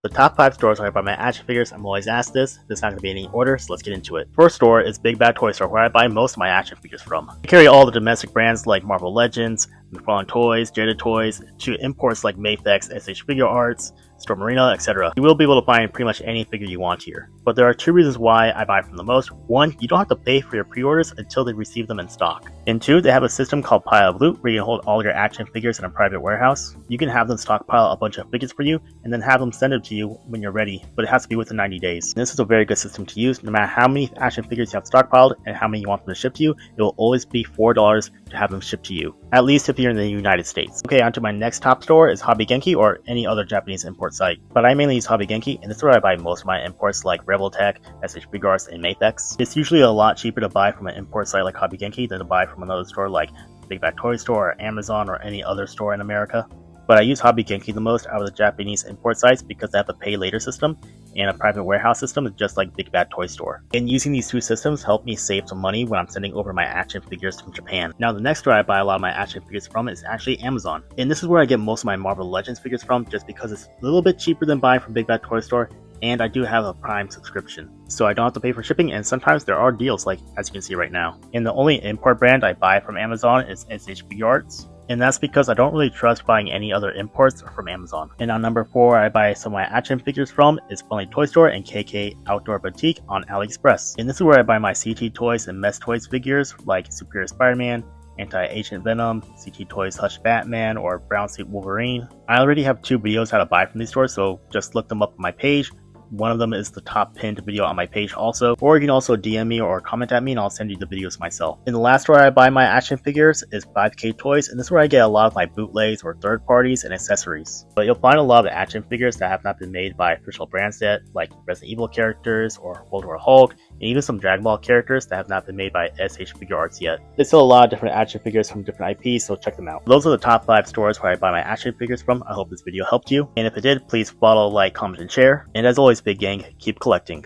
The top 5 stores where I buy my action figures, I'm always asked this. There's not going to be any order, so let's get into it. First store is Big Bad Toy Store, where I buy most of my action figures from. I carry all the domestic brands like Marvel Legends, McFarlane Toys, Jada Toys, to imports like Mafex, SH Figure Arts, Storm Arena, etc. You will be able to find pretty much any figure you want here. But there are 2 reasons why I buy from the most. 1, you don't have to pay for your pre-orders until they receive them in stock. And 2, they have a system called Pile of Loot where you can hold all your action figures in a private warehouse. You can have them stockpile a bunch of figures for you and then have them send it to you when you're ready, but it has to be within 90 days. And this is a very good system to use. No matter how many action figures you have stockpiled and how many you want them to ship to you, it will always be $4 to have them shipped to you, at least if you're in the United States. Okay, on to my next top store is Hobby Genki or any other Japanese import site. But I mainly use Hobby Genki, and this is where I buy most of my imports like Rebel Tech, SH Figure Arts, and Mafex. It's usually a lot cheaper to buy from an import site like Hobby Genki than to buy from another store like Big Bad Toy Store or Amazon or any other store in America. But I use Hobby Genki the most out of the Japanese import sites because they have a pay later system and a private warehouse system is just like Big Bad Toy Store. And using these 2 systems helped me save some money when I'm sending over my action figures from Japan. Now the next store I buy a lot of my action figures from is actually Amazon. And this is where I get most of my Marvel Legends figures from just because it's a little bit cheaper than buying from Big Bad Toy Store, and I do have a Prime subscription, so I don't have to pay for shipping, and sometimes there are deals like as you can see right now. And the only import brand I buy from Amazon is SH Figure Arts, and that's because I don't really trust buying any other imports from Amazon. And on number 4 I buy some of my action figures from is Funny Toy Store and KK Outdoor Boutique on AliExpress. And this is where I buy my CT Toys and Mess Toys figures like Superior Spider-Man, Anti-Agent Venom, CT Toys Hush Batman, or Brown Suit Wolverine. I already have 2 videos how to buy from these stores, so just look them up on my page. One of them is the top pinned video on my page also, or you can also DM me or comment at me and I'll send you the videos myself. And the last store I buy my action figures is 5K Toys, and this is where I get a lot of my bootlegs or third parties and accessories. But you'll find a lot of action figures that have not been made by official brands yet, like Resident Evil characters or World War Hulk, and even some Dragon Ball characters that have not been made by SH Figure Arts yet. There's still a lot of different action figures from different IPs, so check them out. Those are the top 5 stores where I buy my action figures from. I hope this video helped you, and if it did, please follow, like, comment, and share. And as always, big gang, keep collecting.